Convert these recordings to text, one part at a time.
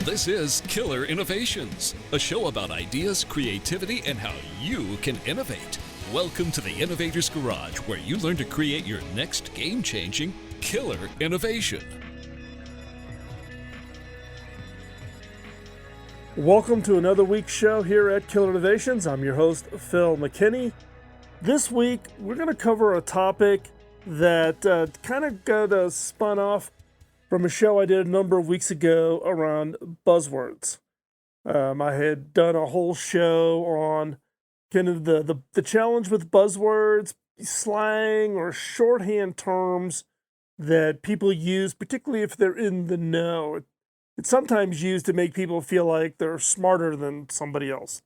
This is Killer Innovations, a show about ideas, creativity, and how you can innovate. Welcome to the Innovator's Garage, where you learn to create your next game-changing killer innovation. Welcome to another week's show here at Killer Innovations. I'm your host, Phil McKinney. This week, we're going to cover a topic that kind of got spun off from a show I did a number of weeks ago around buzzwords. I had done a whole show on kind of the challenge with buzzwords, slang, or shorthand terms that people use, particularly if they're in the know. It's sometimes used to make people feel like they're smarter than somebody else.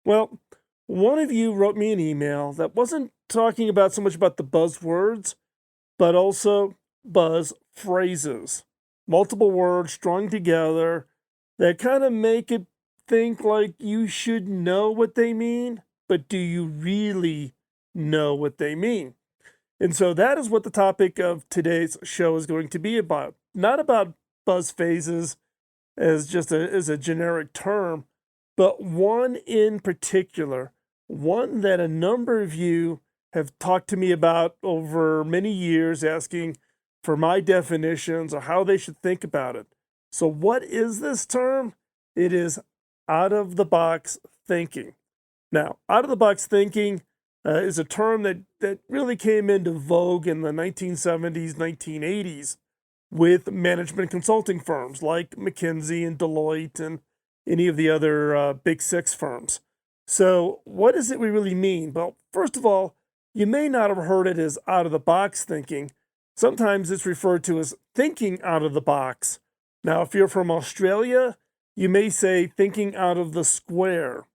Well, one of you wrote me an email that wasn't talking about so much about the buzzwords, but also buzz phrases. Multiple words strung together that kind of make it think like you should know what they mean, but do you really know what they mean? And so that is what the topic of today's show is going to be about. Not about buzz phrases as just as a generic term, but one in particular, one that a number of you have talked to me about over many years, asking for my definitions or how they should think about it. So what is this term? It is out-of-the-box thinking. Now, out-of-the-box thinking is a term that really came into vogue in the 1970s, 1980s with management consulting firms like McKinsey and Deloitte and any of the other big six firms. So what does it really mean? Well, first of all, you may not have heard it as out-of-the-box thinking. Sometimes it's referred to as thinking out of the box. Now, if you're from Australia, you may say thinking out of the square.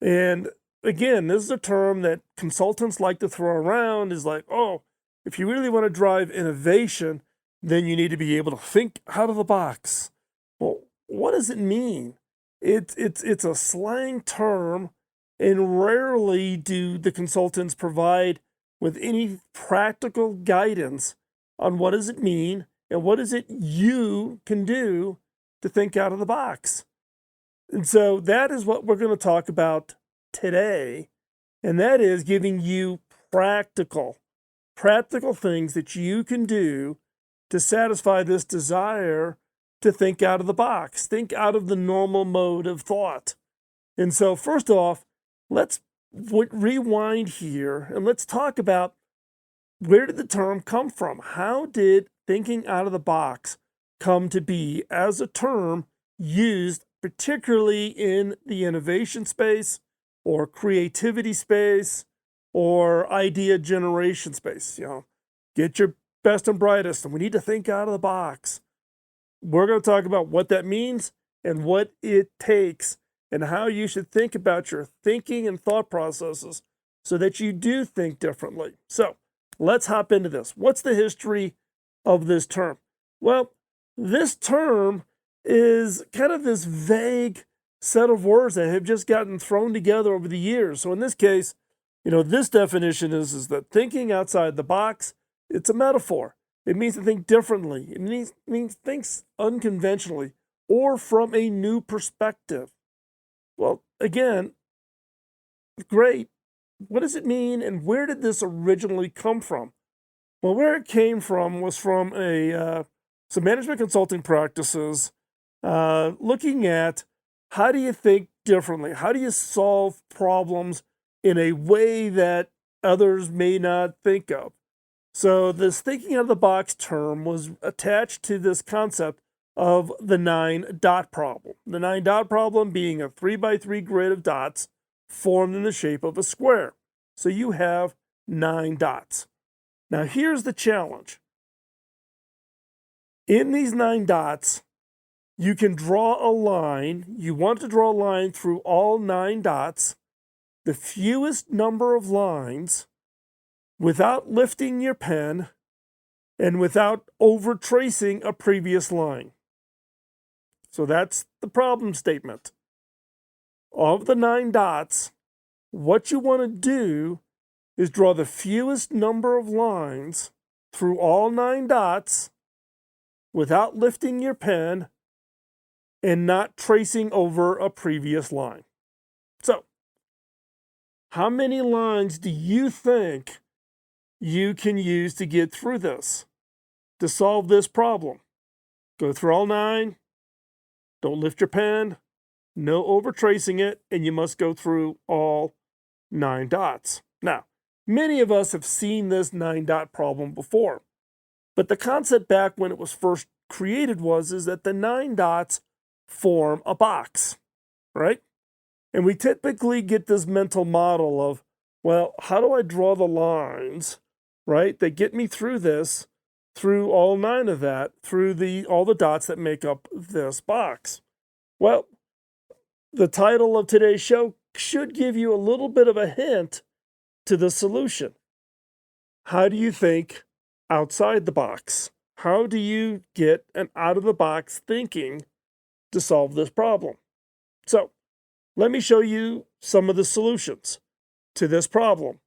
And again, this is a term that consultants like to throw around, is like, oh, if you really want to drive innovation, then you need to be able to think out of the box. Well, what does it mean? It's a slang term, and rarely do the consultants provide with any practical guidance on what does it mean and what is it you can do to think out of the box. And so that is what we're going to talk about today, and that is giving you practical things that you can do to satisfy this desire to think out of the box, think out of the normal mode of thought. And so first off, let's rewind here and let's talk about, where did the term come from? How did thinking out of the box come to be as a term used particularly in the innovation space or creativity space or idea generation space? Get your best and brightest, and we need to think out of the box. We're going to talk about what that means and what it takes and how you should think about your thinking and thought processes so that you do think differently. So let's hop into this. What's the history of this term? Well, this term is kind of this vague set of words that have just gotten thrown together over the years. So in this case, this definition is that thinking outside the box, it's a metaphor. It means to think differently. It means think unconventionally or from a new perspective. Well, again, great. What does it mean, and where did this originally come from? Well, where it came from was from some management consulting practices looking at, how do you think differently? How do you solve problems in a way that others may not think of? So this thinking out of the box term was attached to this concept of the 9-dot problem. The 9-dot problem being a 3x3 grid of dots formed in the shape of a square. So you have 9 dots. Now here's the challenge. In these 9 dots, you can draw a line. You want to draw a line through all 9 dots, the fewest number of lines, without lifting your pen and without over tracing a previous line. So that's the problem statement. Of the 9 dots, what you want to do is draw the fewest number of lines through all 9 dots without lifting your pen and not tracing over a previous line. So, how many lines do you think you can use to get through this, to solve this problem? Go through all 9, don't lift your pen, no over tracing it, and you must go through all 9 dots. Now, many of us have seen this 9-dot problem before, but the concept back when it was first created is that the 9 dots form a box, right? And we typically get this mental model of, well, how do I draw the lines, right, that get me through this, through all 9 of that, through all the dots that make up this box? Well, the title of today's show should give you a little bit of a hint to the solution. How do you think outside the box? How do you get an out-of-the-box thinking to solve this problem? So, let me show you some of the solutions to this problem.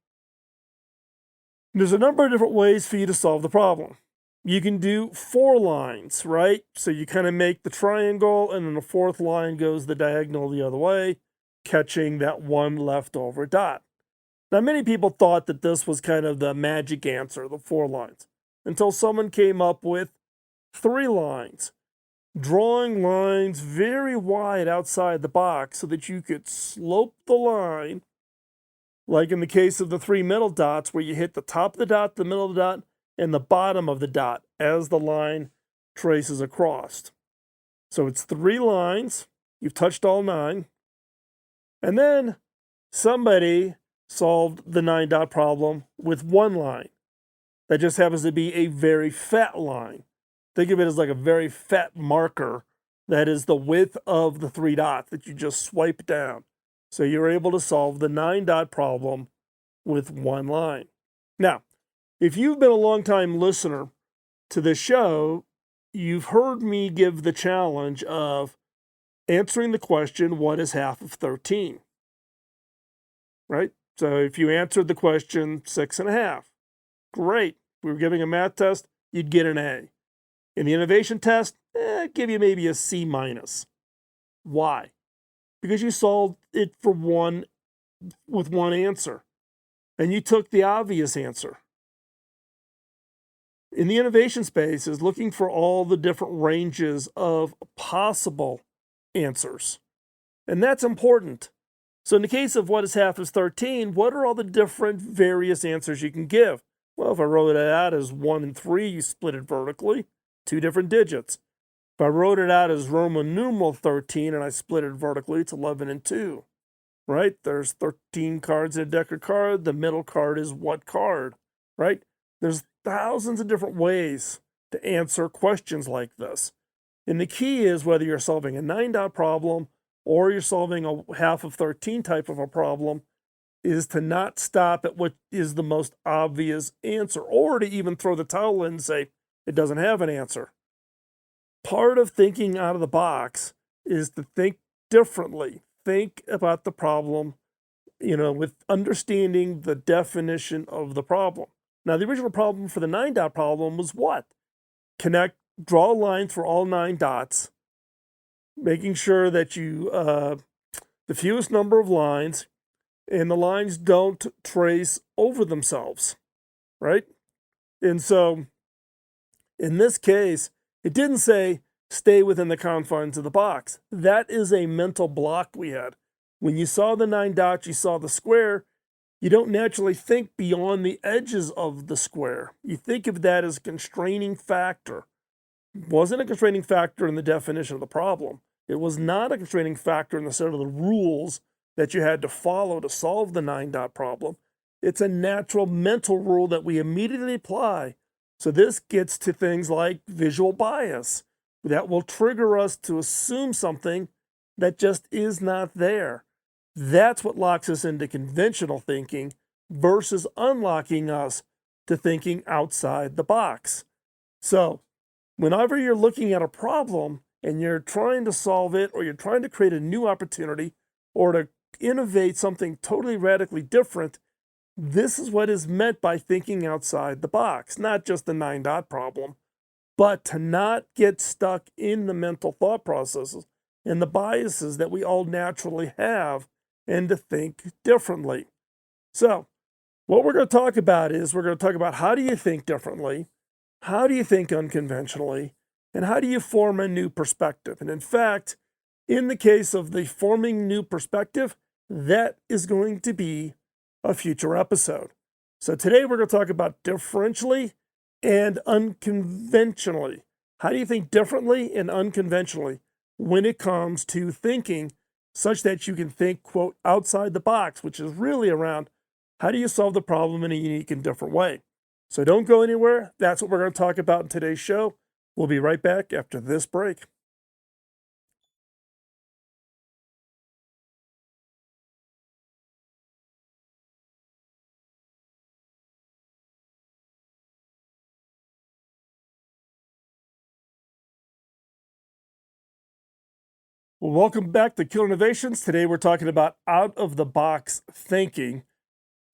There's a number of different ways for you to solve the problem. You can do 4 lines, right? So you kind of make the triangle, and then the 4th line goes the diagonal the other way, catching that one leftover dot. Now, many people thought that this was kind of the magic answer, the 4 lines, until someone came up with 3 lines, drawing lines very wide outside the box so that you could slope the line, like in the case of the 3 middle dots, where you hit the top of the dot, the middle of the dot, and the bottom of the dot as the line traces across. So it's 3 lines, you've touched all 9, and then somebody solved the 9-dot problem with 1 line. That just happens to be a very fat line. Think of it as like a very fat marker that is the width of the 3 dots that you just swipe down. So you're able to solve the 9-dot problem with 1 line. Now, if you've been a long-time listener to this show, you've heard me give the challenge of answering the question, what is half of 13? Right? So if you answered the question 6.5, great. If we were giving a math test, you'd get an A. In the innovation test, give you maybe a C-. Why? Because you solved it with one answer, and you took the obvious answer. In the innovation space is looking for all the different ranges of possible answers, and that's important. So in the case of what is half of 13, what are all the different various answers you can give? Well, if I wrote it out as 1 and 3, you split it vertically, 2 different digits. If I wrote it out as Roman numeral 13 and I split it vertically, it's 11 and 2, right? There's 13 cards in a deck of cards. The middle card is what card, right? There's thousands of different ways to answer questions like this. And the key is whether you're solving a 9-dot problem or you're solving a half of 13 type of a problem, is to not stop at what is the most obvious answer, or to even throw the towel in and say, it doesn't have an answer. Part of thinking out of the box is to think differently. Think about the problem, with understanding the definition of the problem. Now, the original problem for the 9-dot problem was what? Draw a line for all 9 dots, making sure that you, the fewest number of lines, and the lines don't trace over themselves, right? And so, in this case, it didn't say stay within the confines of the box. That is a mental block we had. When you saw the 9 dots, you saw the square, you don't naturally think beyond the edges of the square. You think of that as a constraining factor. It wasn't a constraining factor in the definition of the problem. It was not a constraining factor in the set of the rules that you had to follow to solve the 9-dot problem. It's a natural mental rule that we immediately apply. So this gets to things like visual bias. That will trigger us to assume something that just is not there. That's what locks us into conventional thinking versus unlocking us to thinking outside the box. So, whenever you're looking at a problem and you're trying to solve it, or you're trying to create a new opportunity, or to innovate something totally radically different, this is what is meant by thinking outside the box. Not just the 9-dot problem, but to not get stuck in the mental thought processes and the biases that we all naturally have and to think differently. So, what we're going to talk about is we're going to talk about how do you think differently, how do you think unconventionally, and how do you form a new perspective. And in fact, in the case of the forming new perspective, that is going to be a future episode. So today we're going to talk about differentially and unconventionally. How do you think differently and unconventionally when it comes to thinking such that you can think, quote, outside the box, which is really around how do you solve the problem in a unique and different way. So don't go anywhere. That's what we're going to talk about in today's show. We'll be right back after this break. Well, welcome back to Killer Innovations. Today we're talking about out-of-the-box thinking.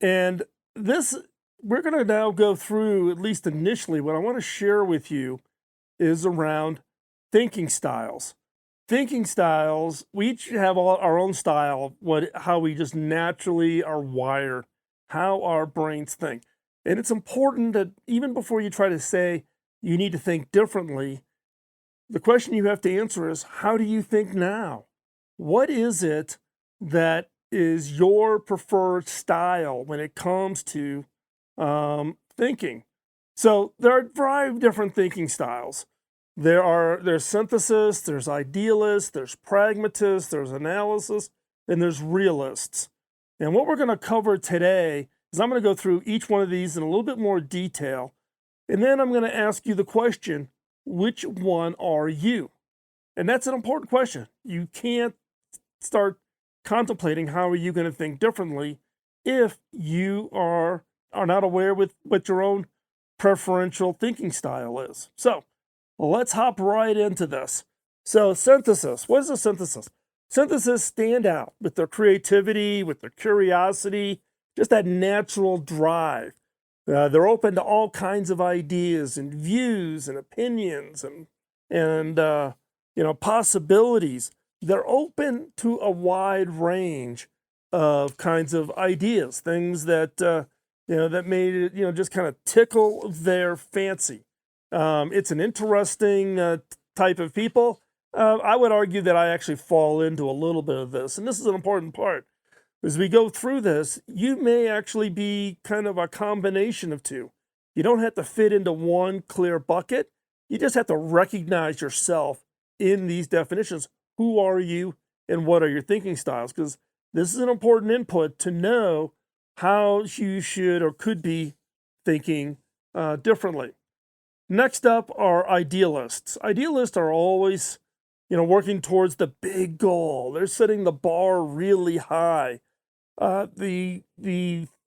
And we're going to now go through, at least initially, what I want to share with you is around thinking styles. Thinking styles, we each have our own style, how we just naturally are wired, how our brains think. And it's important that even before you try to say you need to think differently, the question you have to answer is, how do you think now? What is it that is your preferred style when it comes to thinking? So there are a variety of different thinking styles. There's Synthesists, there's Idealists, there's Pragmatists, there's Analysts, and there's Realists. And what we're going to cover today is I'm going to go through each one of these in a little bit more detail, and then I'm going to ask you the question, which one are you? And that's an important question. You can't start contemplating how are you going to think differently if you are not aware with what your own preferential thinking style is. So let's hop right into this. So synthesis, what is a synthesis? Synthesis stand out with their creativity, with their curiosity, just that natural drive. They're open to all kinds of ideas and views and opinions and possibilities. They're open to a wide range of kinds of ideas, things that that made it just kind of tickle their fancy. It's an interesting type of people. I would argue that I actually fall into a little bit of this, and this is an important part. As we go through this, you may actually be kind of a combination of two. You don't have to fit into one clear bucket. You just have to recognize yourself in these definitions. Who are you and what are your thinking styles? Because this is an important input to know how you should or could be thinking differently. Next up are idealists. Idealists are always, working towards the big goal. They're setting the bar really high. The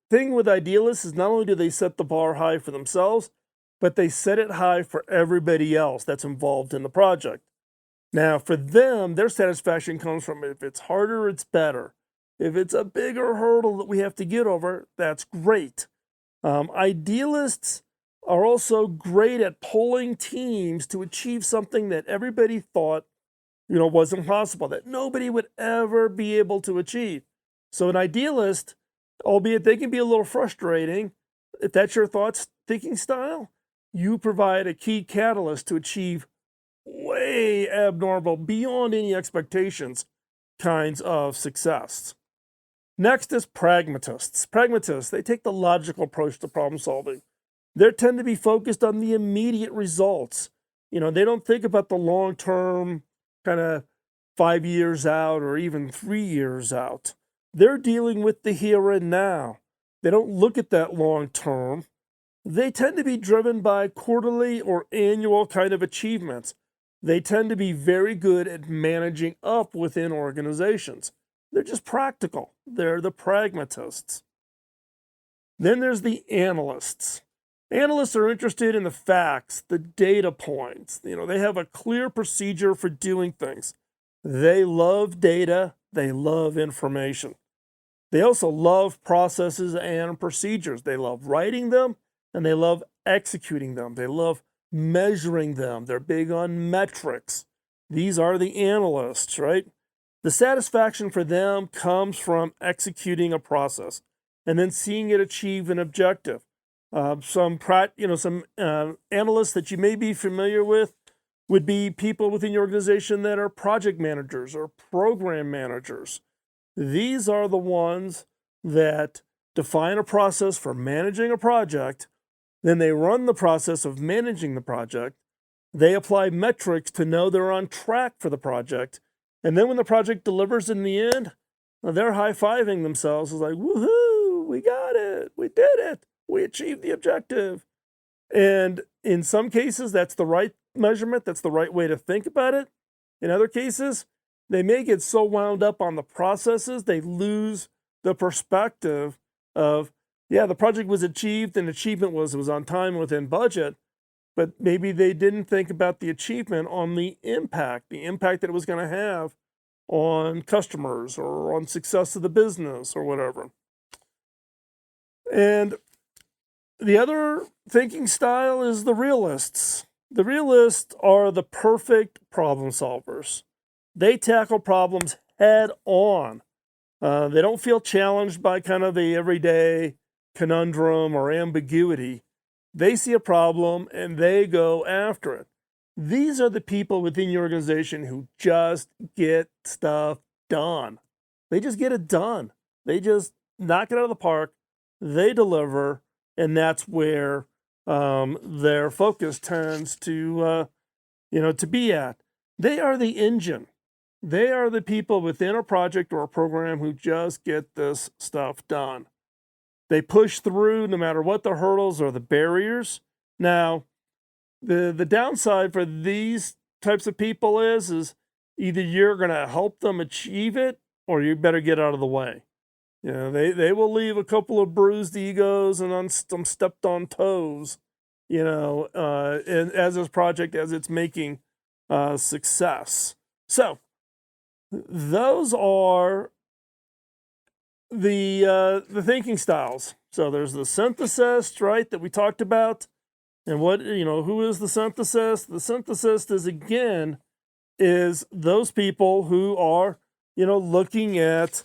thing with idealists is not only do they set the bar high for themselves, but they set it high for everybody else that's involved in the project. Now, for them, their satisfaction comes from if it's harder, it's better. If it's a bigger hurdle that we have to get over, that's great. Idealists are also great at pulling teams to achieve something that everybody thought, was impossible, that nobody would ever be able to achieve. So an idealist, albeit they can be a little frustrating, if that's your thinking style, you provide a key catalyst to achieve way abnormal, beyond any expectations kinds of success. Next is pragmatists. Pragmatists, they take the logical approach to problem solving. They tend to be focused on the immediate results. They don't think about the long-term, kind of 5 years out or even 3 years out. They're dealing with the here and now. They don't look at that long term. They tend to be driven by quarterly or annual kind of achievements. They tend to be very good at managing up within organizations. They're just practical. They're the pragmatists. Then there's the analysts. Analysts are interested in the facts, the data points. They have a clear procedure for doing things. They love data. They love information. They also love processes and procedures. They love writing them, and they love executing them. They love measuring them. They're big on metrics. These are the analysts, right? The satisfaction for them comes from executing a process and then seeing it achieve an objective. Some analysts that you may be familiar with would be people within your organization that are project managers or program managers. These are the ones that define a process for managing a project, then they run the process of managing the project. They apply metrics to know they're on track for the project. And then when the project delivers in the end, they're high-fiving themselves. It's like, woohoo, we got it, we did it, we achieved the objective. And in some cases, that's the right measurement, that's the right way to think about it. In other cases, they may get so wound up on the processes, they lose the perspective of, yeah, the project was achieved and achievement was on time within budget, but maybe they didn't think about the achievement on the impact that it was going to have on customers or on success of the business or whatever. And the other thinking style is the realists. The realists are the perfect problem solvers. They tackle problems head on. They don't feel challenged by kind of the everyday conundrum or ambiguity. They see a problem and they go after it. These are the people within your organization who just get stuff done. They just get it done. They just knock it out of the park. They deliver, and that's where their focus tends to be at. They are the engine. They are the people within a project or a program who just get this stuff done. They push through no matter what the hurdles or the barriers. Now, the downside for these types of people is either you're going to help them achieve it or you better get out of the way. You know, they will leave a couple of bruised egos and some stepped on toes, and as this project, as it's making success. So those are the thinking styles. So there's the synthesist, right, that we talked about. And who is the synthesist? The synthesist is those people who are, looking at,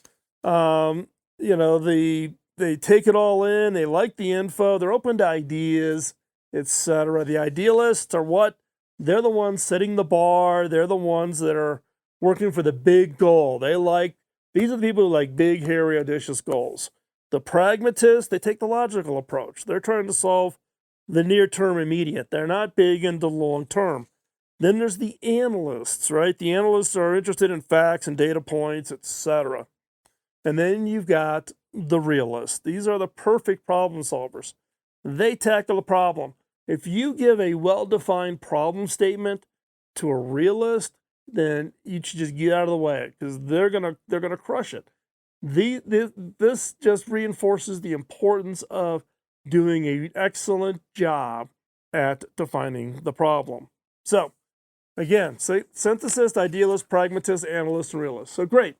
they take it all in, they like the info, they're open to ideas, etc. The idealists are what? They're the ones setting the bar, they're the ones that are working for the big goal. These are the people who like big, hairy, audacious goals. The pragmatists, they take the logical approach. They're trying to solve the near-term immediate. They're not big into long-term. Then there's the analysts, right? The analysts are interested in facts and data points, etc. And then you've got the realists. These are the perfect problem solvers. They tackle a problem. If you give a well-defined problem statement to a realist, then you should just get out of the way because they're gonna crush it. This just reinforces the importance of doing an excellent job at defining the problem. So, again, synthesist, idealist, pragmatist, analyst, and realist. So great.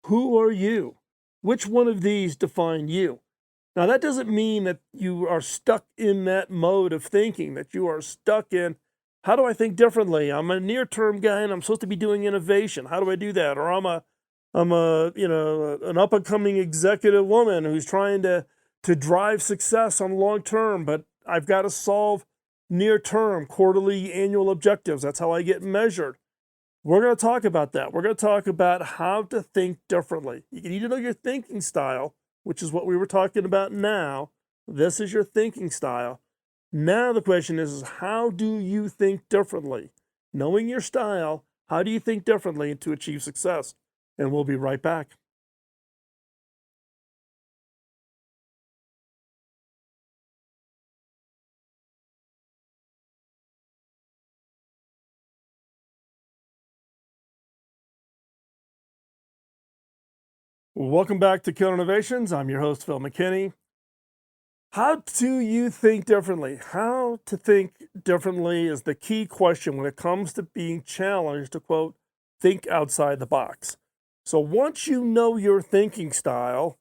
Who are you? Which one of these define you? Now, that doesn't mean that you are stuck in that mode of thinking, that you are stuck in, how do I think differently? I'm a near-term guy and I'm supposed to be doing innovation. How do I do that? Or I'm an up-and-coming executive woman who's trying to drive success on long term, but I've got to solve near-term, quarterly, annual objectives. That's how I get measured. We're going to talk about that. We're going to talk about how to think differently. You need to know your thinking style, which is what we were talking about now. This is your thinking style. Now the question is how do you think differently? Knowing your style, how do you think differently to achieve success? And we'll be right back. Welcome back to Killer Innovations. I'm your host, Phil McKinney. How do you think differently? How to think differently is the key question when it comes to being challenged to, quote, think outside the box. So once you know your thinking style,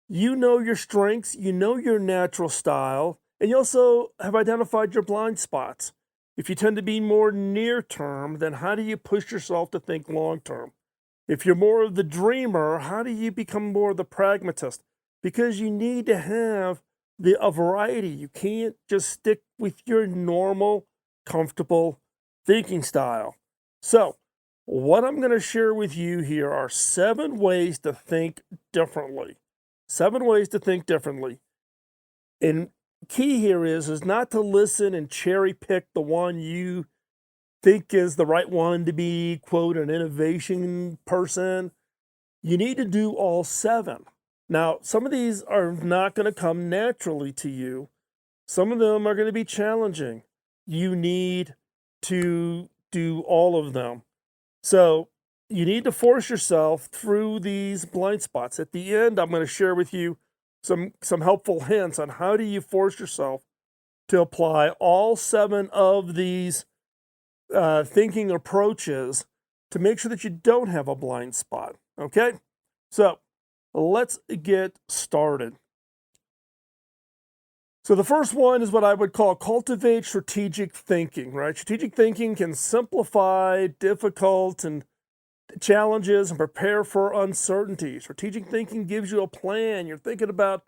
you know your strengths, you know your natural style, and you also have identified your blind spots. If you tend to be more near term, then how do you push yourself to think long term? If you're more of the dreamer, how do you become more of the pragmatist? Because you need to have a variety. You can't just stick with your normal, comfortable thinking style. So, what I'm going to share with you here are 7 ways to think differently. 7 ways to think differently. And key here is not to listen and cherry pick the one you think is the right one to be, quote, an innovation person. You need to do all 7. Now, some of these are not going to come naturally to you. Some of them are going to be challenging. You need to do all of them. So you need to force yourself through these blind spots. At the end, I'm going to share with you some helpful hints on how do you force yourself to apply all 7 of these thinking approaches to make sure that you don't have a blind spot. Okay? So let's get started. So the first one is what I would call cultivate strategic thinking, right? Strategic thinking can simplify difficult and challenges and prepare for uncertainty. Strategic thinking gives you a plan. You're thinking about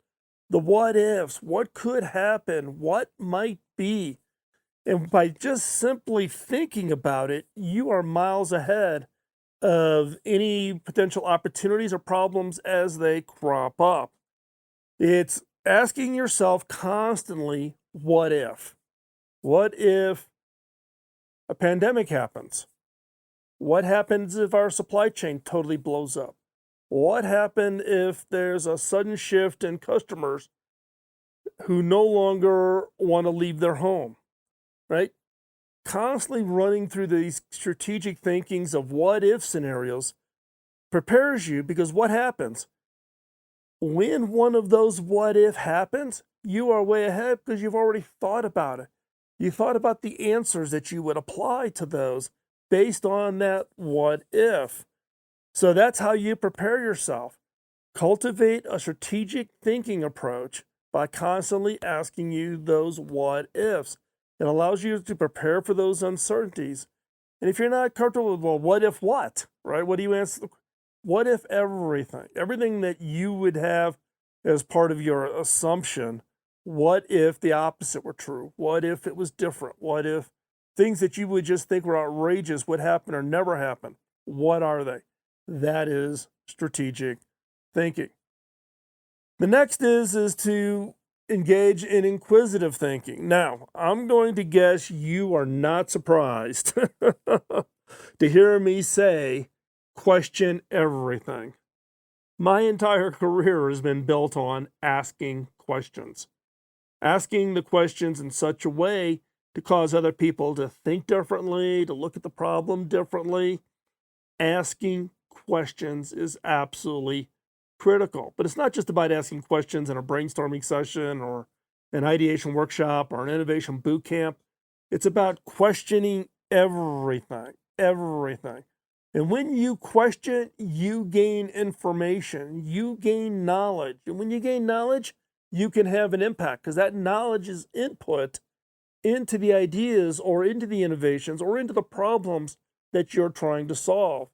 the what ifs, what could happen, what might be. And by just simply thinking about it, you are miles ahead of any potential opportunities or problems as they crop up. It's asking yourself constantly, what if? What if a pandemic happens? What happens if our supply chain totally blows up? What happens if there's a sudden shift in customers who no longer want to leave their home, right? Constantly running through these strategic thinkings of what if scenarios prepares you, because what happens? When one of those what if happens, you are way ahead because you've already thought about it. You thought about the answers that you would apply to those based on that what if. So that's how you prepare yourself. Cultivate a strategic thinking approach by constantly asking you those what ifs. It allows you to prepare for those uncertainties. And if you're not comfortable with, well, what if what, right? What do you answer? What if everything? Everything that you would have as part of your assumption, what if the opposite were true? What if it was different? What if things that you would just think were outrageous would happen or never happen? What are they? That is strategic thinking. The next is to engage in inquisitive thinking. Now, I'm going to guess you are not surprised to hear me say, question everything. My entire career has been built on asking questions. Asking the questions in such a way to cause other people to think differently, to look at the problem differently. Asking questions is absolutely critical. But it's not just about asking questions in a brainstorming session or an ideation workshop or an innovation boot camp. It's about questioning everything, everything. And when you question, you gain information, you gain knowledge. And when you gain knowledge, you can have an impact because that knowledge is input into the ideas or into the innovations or into the problems that you're trying to solve.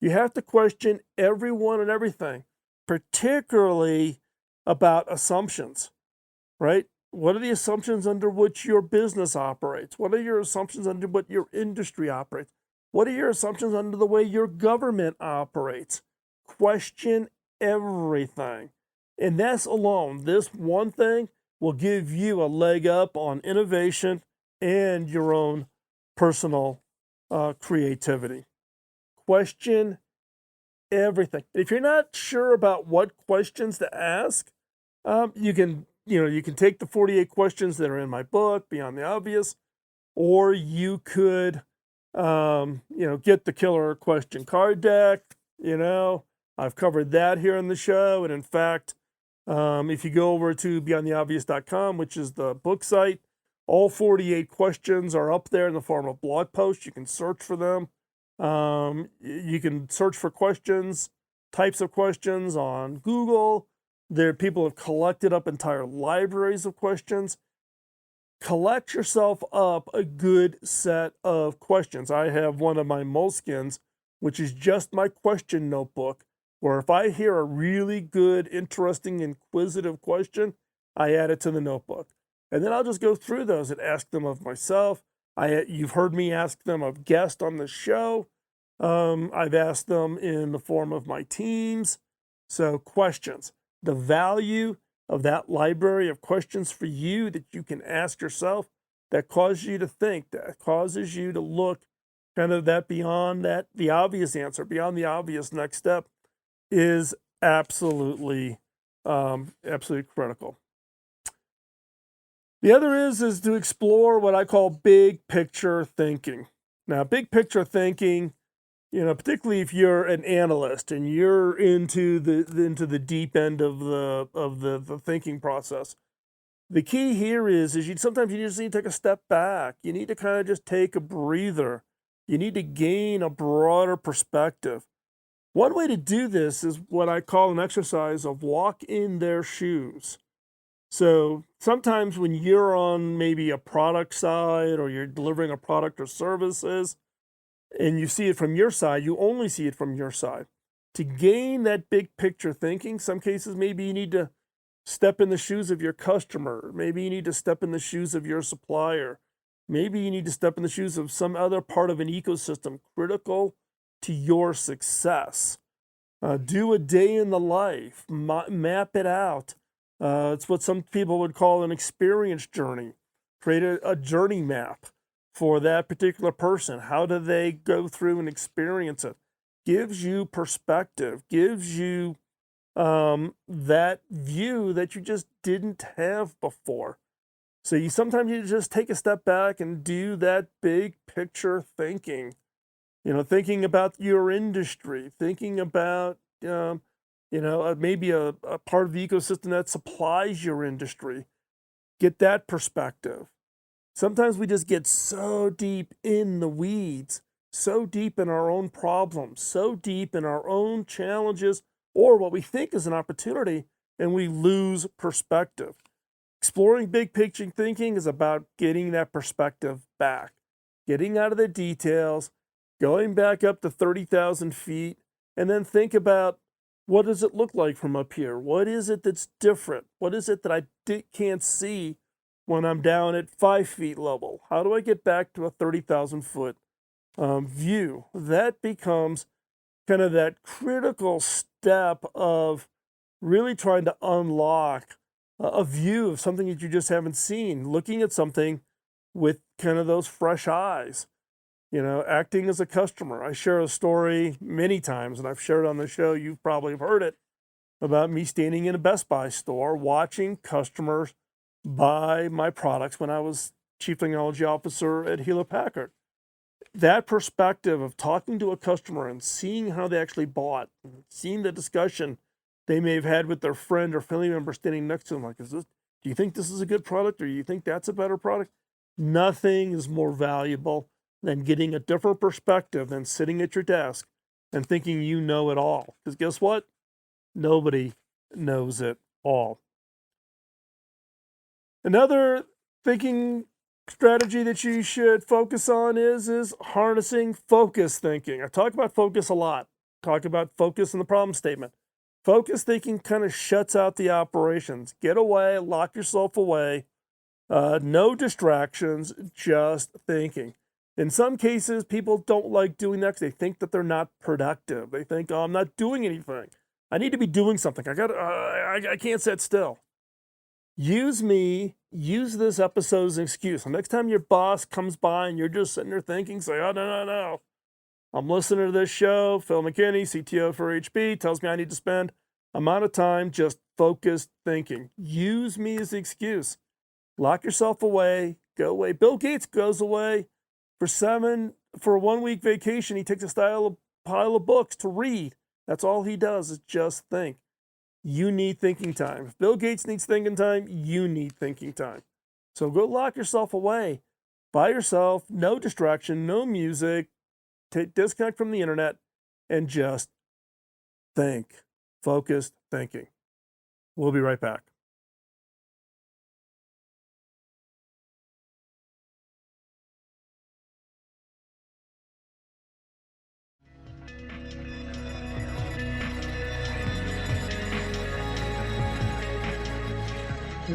You have to question everyone and everything, particularly about assumptions, right? What are the assumptions under which your business operates? What are your assumptions under what your industry operates? What are your assumptions under the way your government operates? Question everything. And that's alone, this one thing will give you a leg up on innovation and your own personal creativity. Question everything. If you're not sure about what questions to ask, you can take the 48 questions that are in my book, Beyond the Obvious, or you could get the killer question card deck. I've covered that here in the show. And in fact, if you go over to beyondtheobvious.com, which is the book site, all 48 questions are up there in the form of blog posts. You can search for them. You can search for questions, types of questions on Google. People have collected up entire libraries of questions. collect yourself up a good set of questions. I have one of my moleskins, which is just my question notebook, where if I hear a really good, interesting, inquisitive question, I add it to the notebook. And then I'll just go through those and ask them of myself. You've heard me ask them of guests on the show. I've asked them in the form of my teams. So questions, the value of that library of questions for you that you can ask yourself, that causes you to think, that causes you to look kind of that beyond that, the obvious answer, beyond the obvious next step, is absolutely, absolutely critical. The other is to explore what I call big picture thinking. Now, big picture thinking, particularly if you're an analyst and you're into the deep end of the thinking process. The key here is sometimes you just need to take a step back. You need to kind of just take a breather. You need to gain a broader perspective. One way to do this is what I call an exercise of walk in their shoes. So sometimes when you're on maybe a product side or you're delivering a product or services and you see it from your side, you only see it from your side. To gain that big picture thinking, some cases maybe you need to step in the shoes of your customer. Maybe you need to step in the shoes of your supplier. Maybe you need to step in the shoes of some other part of an ecosystem critical to your success. Do a day in the life, map it out. It's what some people would call an experience journey. Create a journey map for that particular person. How do they go through and experience it? Gives you perspective, gives you that view that you just didn't have before. So sometimes you just take a step back and do that big picture thinking. Thinking about your industry, thinking about maybe a part of the ecosystem that supplies your industry. Get that perspective. Sometimes we just get so deep in the weeds, so deep in our own problems, so deep in our own challenges, or what we think is an opportunity, and we lose perspective. Exploring big picture thinking is about getting that perspective back, getting out of the details, going back up to 30,000 feet, and then think about, what does it look like from up here? What is it that's different? What is it that I can't see when I'm down at 5 feet level? How do I get back to a 30,000 foot view? That becomes kind of that critical step of really trying to unlock a view of something that you just haven't seen, looking at something with kind of those fresh eyes, acting as a customer. I share a story many times, and I've shared it on the show, you've probably heard it, about me standing in a Best Buy store watching customers buy my products when I was Chief Technology Officer at Hewlett Packard. That perspective of talking to a customer and seeing how they actually bought, seeing the discussion they may have had with their friend or family member standing next to them, like, do you think this is a good product, or do you think that's a better product? Nothing is more valuable than getting a different perspective than sitting at your desk and thinking you know it all. Because guess what? Nobody knows it all. Another thinking strategy that you should focus on is harnessing focus thinking. I talk about focus a lot. Talk about focus in the problem statement. Focus thinking kind of shuts out the operations. Get away, lock yourself away. No distractions, just thinking. In some cases, people don't like doing that because they think that they're not productive. They think, oh, I'm not doing anything. I need to be doing something. I can't sit still. Use this episode as an excuse. The next time your boss comes by and you're just sitting there thinking, say, oh, no. I'm listening to this show. Phil McKinney, CTO for HP, tells me I need to spend amount of time just focused thinking. Use me as the excuse. Lock yourself away. Go away. Bill Gates goes away for a 1 week vacation. He takes a pile of books to read. That's all he does is just think. You need thinking time. If Bill Gates needs thinking time, you need thinking time. So go lock yourself away by yourself, no distraction, no music, disconnect from the internet, and just think. Focused thinking. We'll be right back.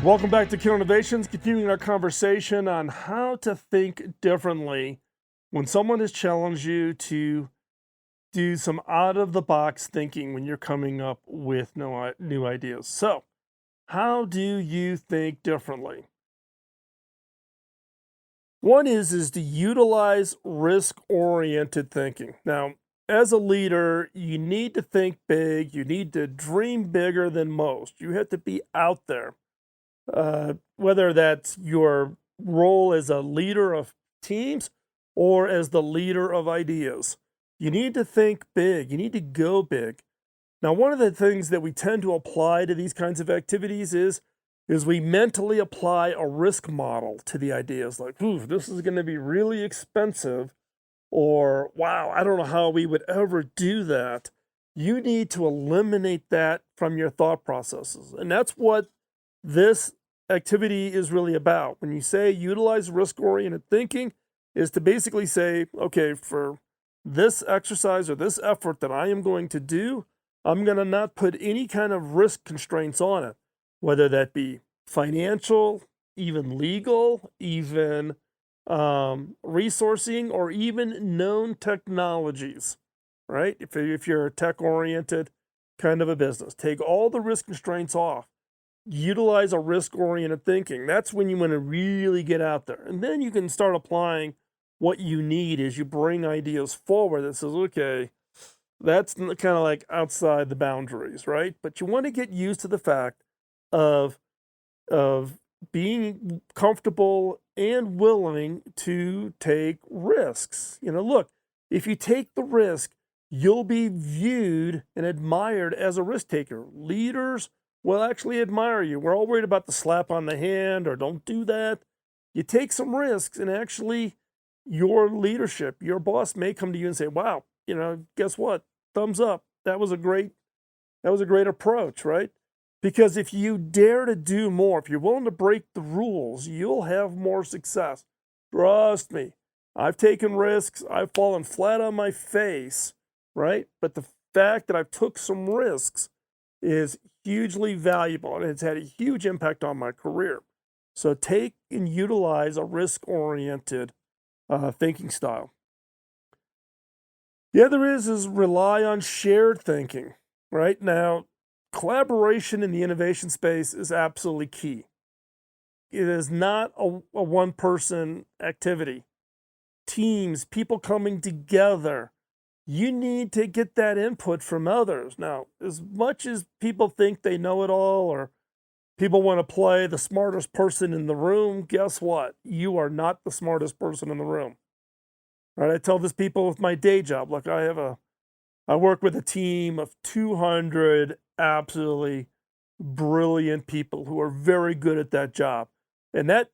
Welcome back to Killer Innovations, continuing our conversation on how to think differently when someone has challenged you to do some out-of-the-box thinking when you're coming up with new ideas. So, how do you think differently? One is to utilize risk-oriented thinking. Now, as a leader, you need to think big. You need to dream bigger than most. You have to be out there. Whether that's your role as a leader of teams or as the leader of ideas. You need to think big. You need to go big. Now, one of the things that we tend to apply to these kinds of activities is we mentally apply a risk model to the ideas like, ooh, this is going to be really expensive, or wow, I don't know how we would ever do that. You need to eliminate that from your thought processes. And that's what this activity is really about. When you say utilize risk-oriented thinking, is to basically say, okay, for this exercise or this effort that I am going to do, I'm going to not put any kind of risk constraints on it, whether that be financial, even legal, even resourcing, or even known technologies, right? If you're a tech-oriented kind of a business, take all the risk constraints off. Utilize a risk-oriented thinking. That's when you want to really get out there. And then you can start applying what you need as you bring ideas forward that says, okay, that's kind of like outside the boundaries, right? But you want to get used to the fact of being comfortable and willing to take risks. Look, if you take the risk, you'll be viewed and admired as a risk taker. Leaders will actually admire you. We're all worried about the slap on the hand or don't do that. You take some risks, and actually your leadership, your boss may come to you and say, wow, guess what? Thumbs up. That was a great approach, right? Because if you dare to do more, if you're willing to break the rules, you'll have more success. Trust me. I've taken risks. I've fallen flat on my face, right? But the fact that I've took some risks is hugely valuable, and it's had a huge impact on my career. So take and utilize a risk-oriented thinking style. The other is rely on shared thinking, right? Now, collaboration in the innovation space is absolutely key. It is not a one-person activity. Teams, people coming together, you need to get that input from others. Now, as much as people think they know it all, or people want to play the smartest person in the room, guess what? You are not the smartest person in the room. Right? I tell this people with my day job, look, I work with a team of 200 absolutely brilliant people who are very good at that job. And that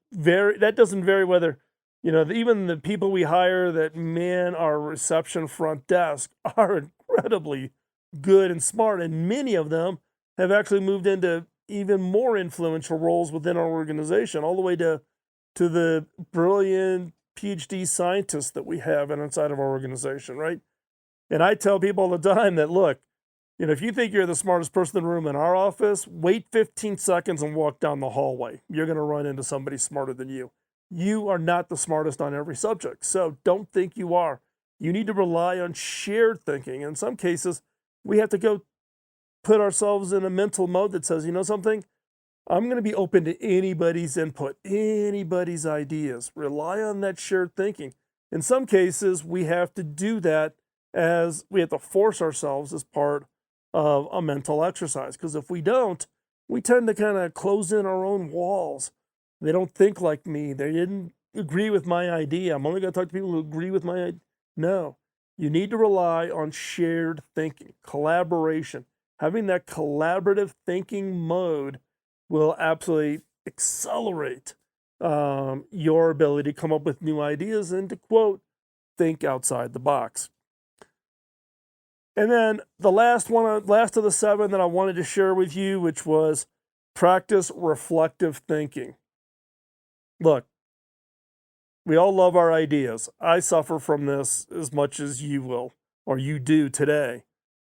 doesn't vary whether, even the people we hire that man our reception front desk are incredibly good and smart. And many of them have actually moved into even more influential roles within our organization, all the way to the brilliant PhD scientists that we have inside of our organization, right? And I tell people all the time that, look, if you think you're the smartest person in the room in our office, wait 15 seconds and walk down the hallway. You're going to run into somebody smarter than you. You are not the smartest on every subject, so don't think you are. You need to rely on shared thinking. In some cases, we have to go put ourselves in a mental mode that says, something? I'm going to be open to anybody's input, anybody's ideas. Rely on that shared thinking. In some cases, we have to do that as we have to force ourselves as part of a mental exercise. Because if we don't, we tend to kind of close in our own walls. They don't think like me. They didn't agree with my idea. I'm only going to talk to people who agree with my idea. No, you need to rely on shared thinking, collaboration. Having that collaborative thinking mode will absolutely accelerate your ability to come up with new ideas and, to quote, think outside the box. And then the last of the 7 that I wanted to share with you, which was practice reflective thinking. Look, we all love our ideas. I suffer from this as much as you will, or you do today,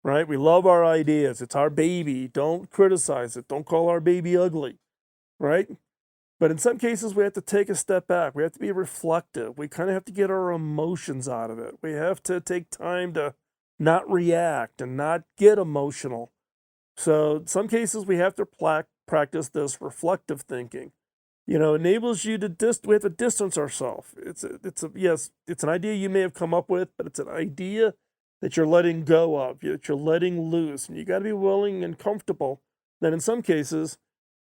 right? We love our ideas. It's our baby. Don't criticize it. Don't call our baby ugly, right? But in some cases, we have to take a step back. We have to be reflective. We kind of have to get our emotions out of it. We have to take time to not react and not get emotional. So in some cases, we have to practice this reflective thinking. You know, enables you to we have to distance ourselves. Yes, it's an idea you may have come up with, but it's an idea that you're letting go of, that you're letting loose. And you got to be willing and comfortable that in some cases,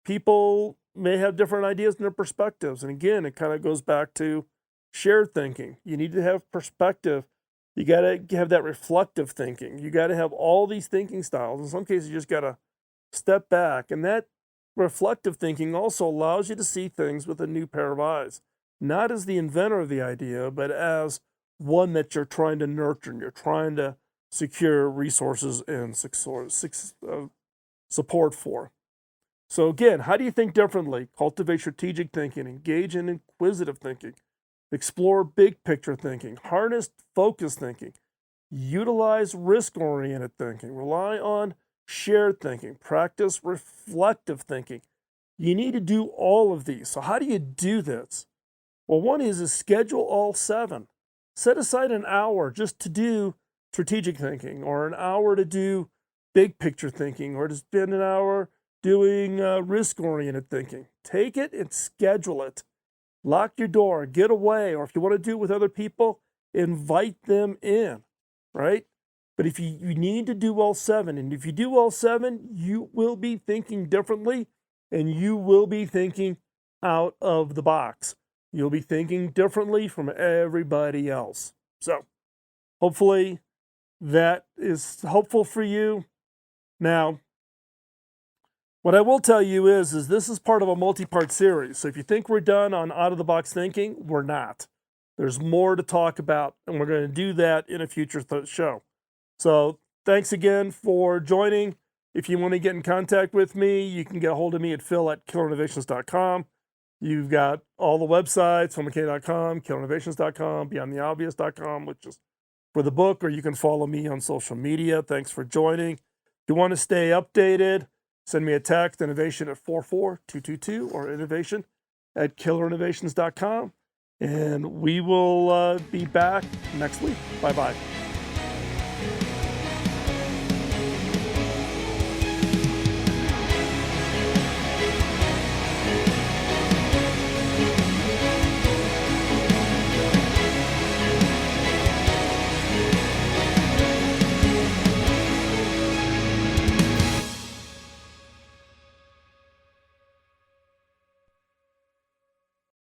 people may have different ideas and their perspectives. And again, it kind of goes back to shared thinking. You need to have perspective. You got to have that reflective thinking. You got to have all these thinking styles. In some cases, you just got to step back. And that reflective thinking also allows you to see things with a new pair of eyes, not as the inventor of the idea, but as one that you're trying to nurture and you're trying to secure resources and support for. So again, how do you think differently? Cultivate strategic thinking, engage in inquisitive thinking, explore big picture thinking, harness focused thinking, utilize risk-oriented thinking, rely on shared thinking, practice reflective thinking. You need to do all of these. So how do you do this? Well, one is schedule all 7. Set aside an hour just to do strategic thinking, or an hour to do big picture thinking, or to spend an hour doing risk-oriented thinking. Take it and schedule it. Lock your door, get away, or if you want to do it with other people, invite them in, right? But if you need to do all 7, and if you do all 7, you will be thinking differently, and you will be thinking out of the box. You'll be thinking differently from everybody else. So hopefully that is helpful for you. Now, what I will tell you is this is part of a multi-part series. So if you think we're done on out-of-the-box thinking, we're not. There's more to talk about, and we're going to do that in a future show. So thanks again for joining. If you want to get in contact with me, you can get a hold of me at phil@killerinnovations.com. You've got all the websites, philmckinney.com, killerinnovations.com, beyondtheobvious.com, which is for the book, or you can follow me on social media. Thanks for joining. If you want to stay updated, send me a text, innovation at 44222, or innovation@killerinnovations.com. And we will be back next week. Bye-bye.